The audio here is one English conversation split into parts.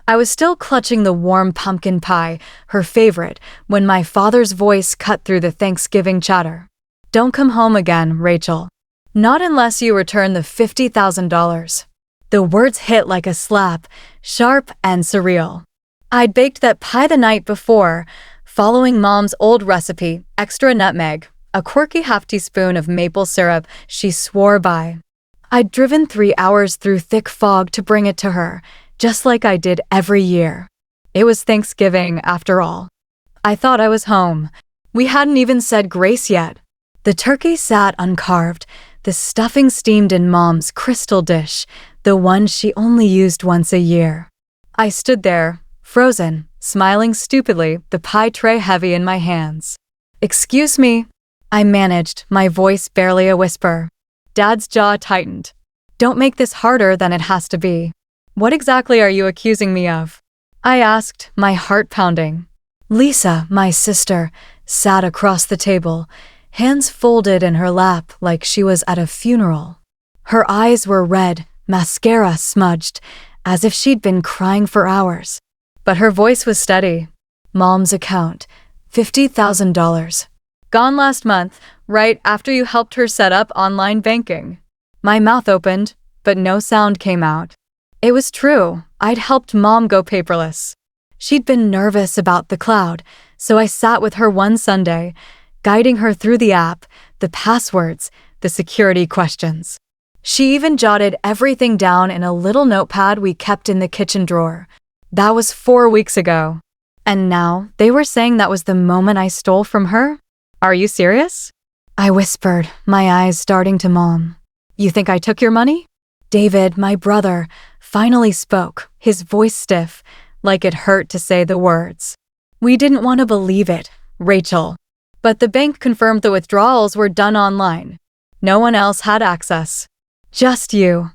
I was still clutching the warm pumpkin pie, her favorite, when my father's voice cut through the Thanksgiving chatter. "Don't come home again, Rachel. Not unless you return the $50,000. The words hit like a slap, sharp and surreal. I'd baked that pie the night before, following Mom's old recipe, extra nutmeg, a quirky half-teaspoon of maple syrup she swore by. I'd driven 3 hours through thick fog to bring it to her, just like I did every year. It was Thanksgiving, after all. I thought I was home. We hadn't even said grace yet. The turkey sat uncarved, the stuffing steamed in Mom's crystal dish, the one she only used once a year. I stood there, frozen, smiling stupidly, the pie tray heavy in my hands. "Excuse me," I managed, my voice barely a whisper. Dad's jaw tightened. "Don't make this harder than it has to be." "What exactly are you accusing me of?" I asked, my heart pounding. Lisa, my sister, sat across the table, hands folded in her lap like she was at a funeral. Her eyes were red, mascara smudged, as if she'd been crying for hours. But her voice was steady. "Mom's account, $50,000. Gone last month, right after you helped her set up online banking." My mouth opened, but no sound came out. It was true. I'd helped Mom go paperless. She'd been nervous about the cloud, so I sat with her one Sunday, guiding her through the app, the passwords, the security questions. She even jotted everything down in a little notepad we kept in the kitchen drawer. That was 4 weeks ago. And now they were saying that was the moment I stole from her? "Are you serious?" I whispered, my eyes darting to Mom. "You think I took your money?" David, my brother, finally spoke, his voice stiff, like it hurt to say the words. "We didn't want to believe it, Rachel. But the bank confirmed the withdrawals were done online. No one else had access. Just you."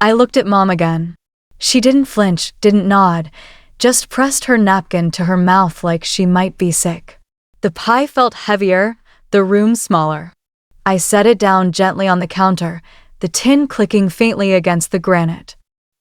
I looked at Mom again. She didn't flinch, didn't nod, just pressed her napkin to her mouth like she might be sick. The pie felt heavier, the room smaller. I set it down gently on the counter, the tin clicking faintly against the granite.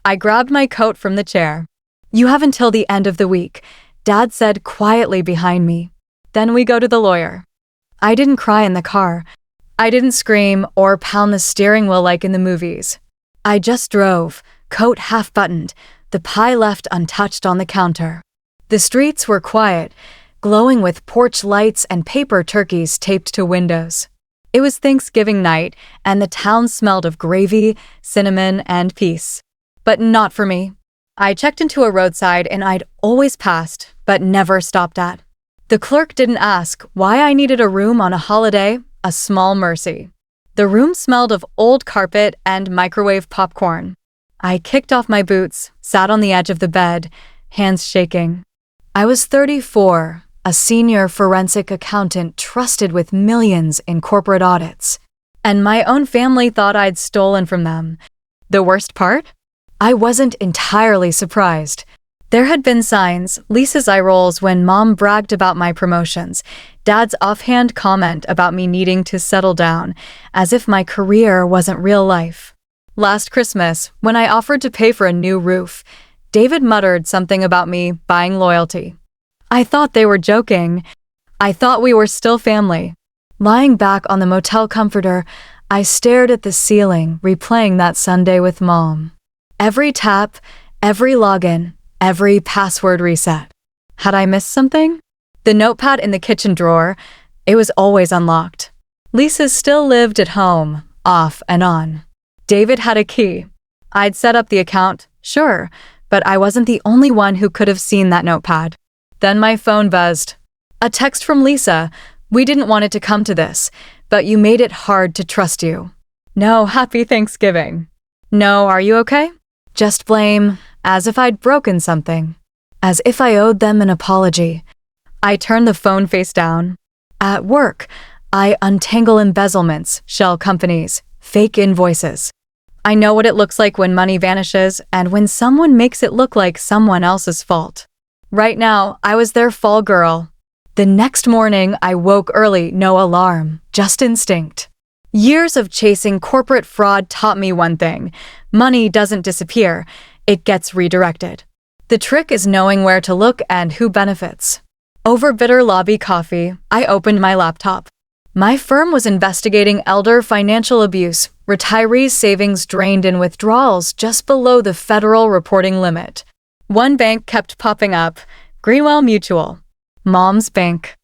I grabbed my coat from the chair. "You have until the end of the week," Dad said quietly behind me. "Then we go to the lawyer." I didn't cry in the car. I didn't scream or pound the steering wheel like in the movies. I just drove, coat half-buttoned, the pie left untouched on the counter. The streets were quiet, glowing with porch lights and paper turkeys taped to windows. It was Thanksgiving night, and the town smelled of gravy, cinnamon, and peace. But not for me. I checked into a roadside inn I'd always passed, but never stopped at. The clerk didn't ask why I needed a room on a holiday, a small mercy. The room smelled of old carpet and microwave popcorn. I kicked off my boots, sat on the edge of the bed, hands shaking. I was 34, a senior forensic accountant trusted with millions in corporate audits. And my own family thought I'd stolen from them. The worst part? I wasn't entirely surprised. There had been signs, Lisa's eye rolls when Mom bragged about my promotions, Dad's offhand comment about me needing to settle down, as if my career wasn't real life. Last Christmas, when I offered to pay for a new roof, David muttered something about me buying loyalty. I thought they were joking. I thought we were still family. Lying back on the motel comforter, I stared at the ceiling, replaying that Sunday with Mom. Every tap, every login, every password reset. Had I missed something? The notepad in the kitchen drawer, it was always unlocked. Lisa still lived at home, off and on. David had a key. I'd set up the account, sure, but I wasn't the only one who could have seen that notepad. Then my phone buzzed. A text from Lisa. "We didn't want it to come to this, but you made it hard to trust you. No, happy Thanksgiving. No, are you okay?" Just blame, as if I'd broken something. As if I owed them an apology. I turned the phone face down. At work, I untangle embezzlements, shell companies, fake invoices. I know what it looks like when money vanishes and when someone makes it look like someone else's fault. Right now, I was their fall girl. The next morning, I woke early, no alarm, just instinct. Years of chasing corporate fraud taught me one thing. Money doesn't disappear, it gets redirected. The trick is knowing where to look and who benefits. Over bitter lobby coffee, I opened my laptop. My firm was investigating elder financial abuse, retirees' savings drained in withdrawals just below the federal reporting limit. One bank kept popping up, Greenwell Mutual. Mom's bank.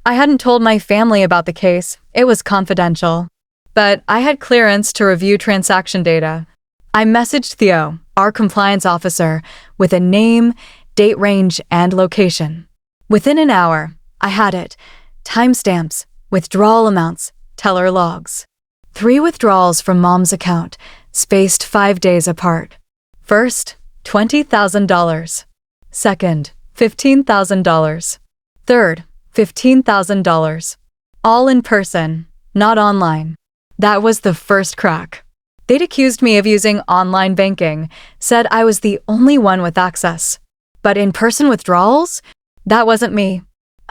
I hadn't told my family about the case, it was confidential. But I had clearance to review transaction data. I messaged Theo, our compliance officer, with a name, date range, and location. Within an hour, I had it. Timestamps, withdrawal amounts, teller logs. 3 withdrawals from Mom's account, spaced 5 days apart. First, $20,000. Second, $15,000. Third, $15,000. All in person, not online. That was the first crack. They'd accused me of using online banking, said I was the only one with access. But in-person withdrawals? That wasn't me.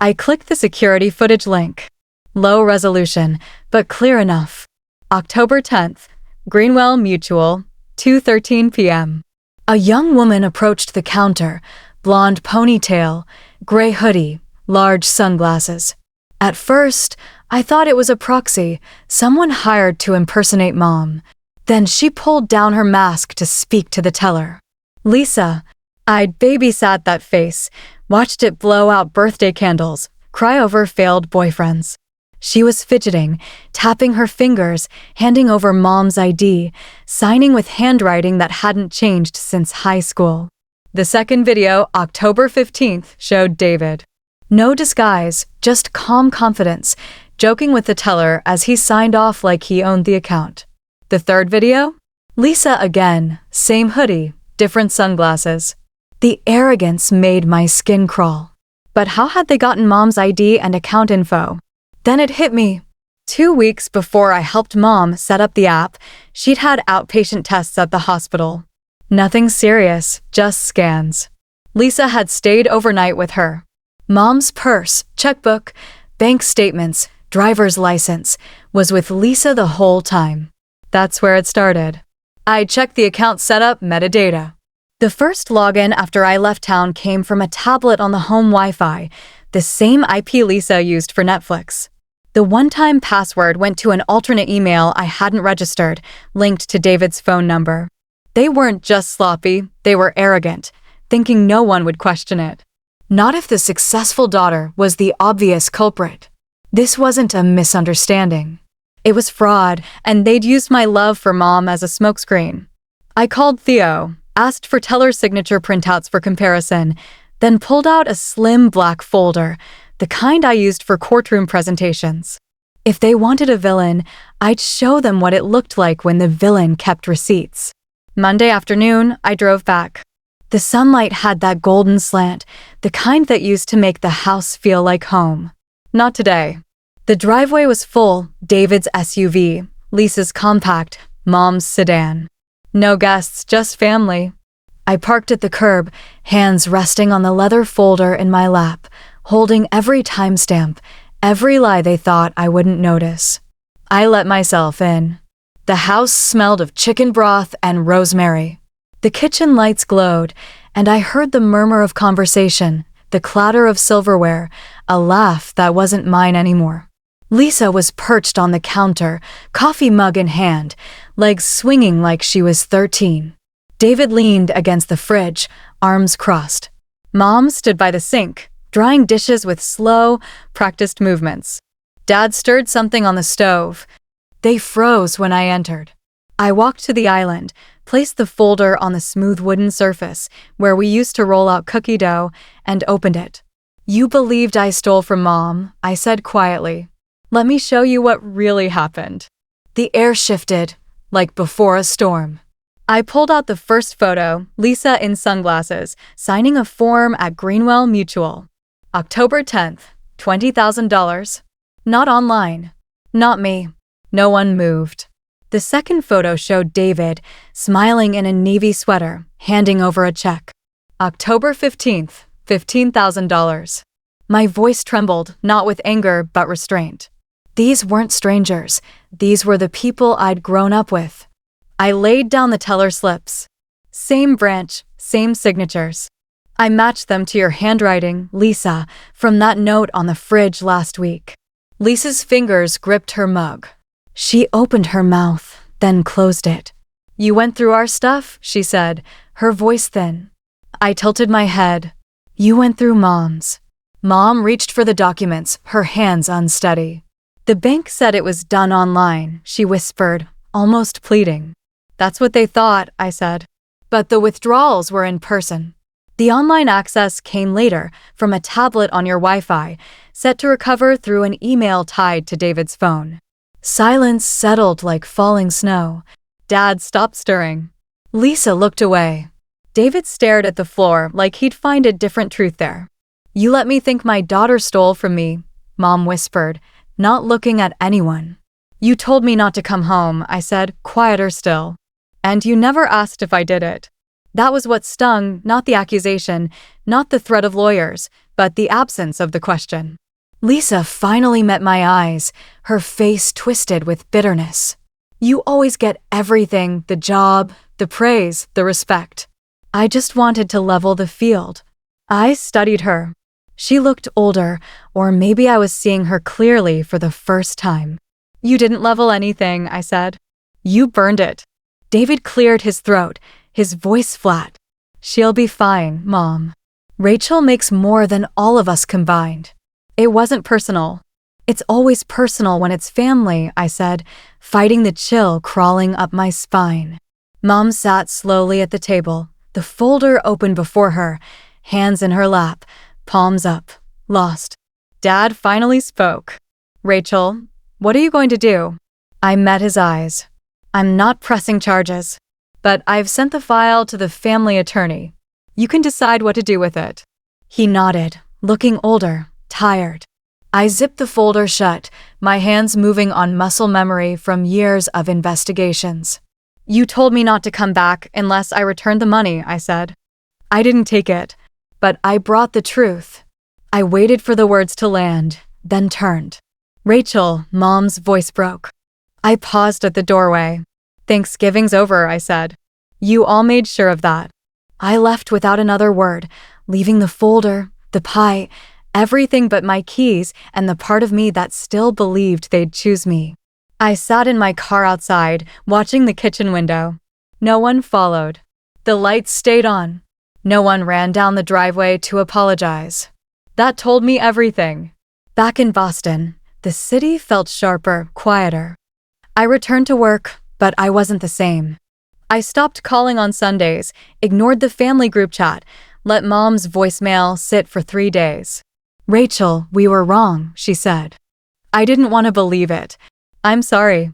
I clicked the security footage link. Low resolution, but clear enough. October 10th, Greenwell Mutual, 2:13 p.m. A young woman approached the counter, blonde ponytail, gray hoodie, large sunglasses. At first, I thought it was a proxy, someone hired to impersonate Mom. Then she pulled down her mask to speak to the teller. Lisa. I'd babysat that face, watched it blow out birthday candles, cry over failed boyfriends. She was fidgeting, tapping her fingers, handing over Mom's ID, signing with handwriting that hadn't changed since high school. The second video, October 15th, showed David. No disguise, just calm confidence, joking with the teller as he signed off like he owned the account. The third video? Lisa again, same hoodie, different sunglasses. The arrogance made my skin crawl. But how had they gotten Mom's ID and account info? Then it hit me. 2 weeks before I helped Mom set up the app, she'd had outpatient tests at the hospital. Nothing serious, just scans. Lisa had stayed overnight with her. Mom's purse, checkbook, bank statements, driver's license was with Lisa the whole time. That's where it started. I checked the account setup metadata. The first login after I left town came from a tablet on the home Wi-Fi, the same IP Lisa used for Netflix. The one-time password went to an alternate email I hadn't registered, linked to David's phone number. They weren't just sloppy, they were arrogant, thinking no one would question it. Not if the successful daughter was the obvious culprit. This wasn't a misunderstanding. It was fraud, and they'd used my love for Mom as a smokescreen. I called Theo, asked for teller signature printouts for comparison, then pulled out a slim black folder, the kind I used for courtroom presentations. If they wanted a villain, I'd show them what it looked like when the villain kept receipts. Monday afternoon, I drove back. The sunlight had that golden slant, the kind that used to make the house feel like home. Not today. The driveway was full, David's SUV, Lisa's compact, Mom's sedan. No guests, just family. I parked at the curb, hands resting on the leather folder in my lap, holding every timestamp, every lie they thought I wouldn't notice. I let myself in. The house smelled of chicken broth and rosemary. The kitchen lights glowed, and I heard the murmur of conversation, the clatter of silverware, a laugh that wasn't mine anymore. Lisa was perched on the counter, coffee mug in hand, legs swinging like she was 13. David leaned against the fridge, arms crossed. Mom stood by the sink, drying dishes with slow, practiced movements. Dad stirred something on the stove. They froze when I entered. I walked to the island, placed the folder on the smooth wooden surface where we used to roll out cookie dough, and opened it. "You believed I stole from Mom," I said quietly. "Let me show you what really happened." The air shifted, like before a storm. I pulled out the first photo, Lisa in sunglasses, signing a form at Greenwell Mutual. October 10th, $20,000. Not online. Not me. No one moved. The second photo showed David, smiling in a navy sweater, handing over a check. October 15th, $15,000. My voice trembled, not with anger, but restraint. These weren't strangers. These were the people I'd grown up with. I laid down the teller slips. Same branch, same signatures. I matched them to your handwriting, Lisa, from that note on the fridge last week. Lisa's fingers gripped her mug. She opened her mouth, then closed it. You went through our stuff, she said, her voice thin. I tilted my head. You went through Mom's. Mom reached for the documents, her hands unsteady. The bank said it was done online, she whispered, almost pleading. That's what they thought, I said. But the withdrawals were in person. The online access came later from a tablet on your Wi-Fi, set to recover through an email tied to David's phone. Silence settled like falling snow. Dad stopped stirring. Lisa looked away. David stared at the floor like he'd find a different truth there. You let me think my daughter stole from me, Mom whispered, not looking at anyone. You told me not to come home, I said, quieter still. And you never asked if I did it. That was what stung, not the accusation, not the threat of lawyers, but the absence of the question. Lisa finally met my eyes, her face twisted with bitterness. You always get everything, the job, the praise, the respect. I just wanted to level the field. I studied her. She looked older, or maybe I was seeing her clearly for the first time. You didn't level anything, I said. You burned it. David cleared his throat, his voice flat. She'll be fine, Mom. Rachel makes more than all of us combined. It wasn't personal. It's always personal when it's family, I said, fighting the chill crawling up my spine. Mom sat slowly at the table, the folder open before her, hands in her lap, palms up, lost. Dad finally spoke. Rachel, what are you going to do? I met his eyes. I'm not pressing charges, but I've sent the file to the family attorney. You can decide what to do with it. He nodded, looking older, tired. I zipped the folder shut, my hands moving on muscle memory from years of investigations. You told me not to come back unless I returned the money, I said. I didn't take it, but I brought the truth. I waited for the words to land, then turned. Rachel, Mom's voice broke. I paused at the doorway. Thanksgiving's over, I said. You all made sure of that. I left without another word, leaving the folder, the pie, everything but my keys and the part of me that still believed they'd choose me. I sat in my car outside, watching the kitchen window. No one followed. The lights stayed on. No one ran down the driveway to apologize. That told me everything. Back in Boston, the city felt sharper, quieter. I returned to work, but I wasn't the same. I stopped calling on Sundays, ignored the family group chat, let Mom's voicemail sit for 3 days. Rachel, we were wrong, she said. I didn't want to believe it. I'm sorry.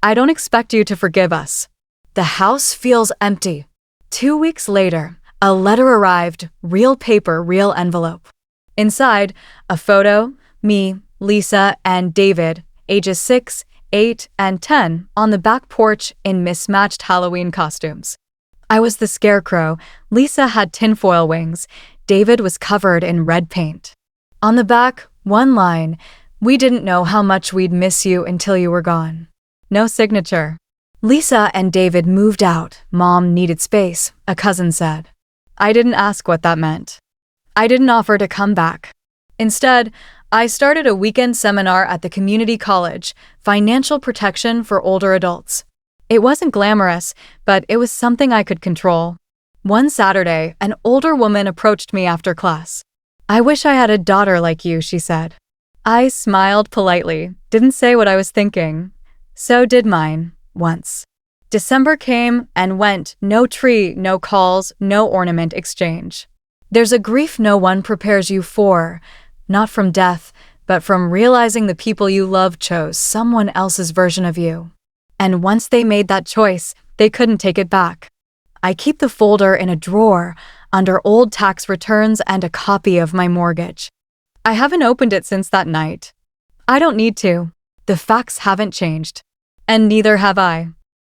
I don't expect you to forgive us. The house feels empty. 2 weeks later, a letter arrived, real paper, real envelope. Inside, a photo, me, Lisa, and David, ages 6, 8, and 10, on the back porch in mismatched Halloween costumes. I was the scarecrow, Lisa had tinfoil wings, David was covered in red paint. On the back, one line, we didn't know how much we'd miss you until you were gone. No signature. Lisa and David moved out, Mom needed space, a cousin said. I didn't ask what that meant. I didn't offer to come back. Instead, I started a weekend seminar at the community college, Financial Protection for Older Adults. It wasn't glamorous, but it was something I could control. One Saturday, an older woman approached me after class. I wish I had a daughter like you, she said. I smiled politely, didn't say what I was thinking. So did mine, once. December came and went, no tree, no calls, no ornament exchange. There's a grief no one prepares you for, not from death, but from realizing the people you love chose someone else's version of you. And once they made that choice, they couldn't take it back. I keep the folder in a drawer, under old tax returns and a copy of my mortgage. I haven't opened it since that night. I don't need to. The facts haven't changed. And neither have I.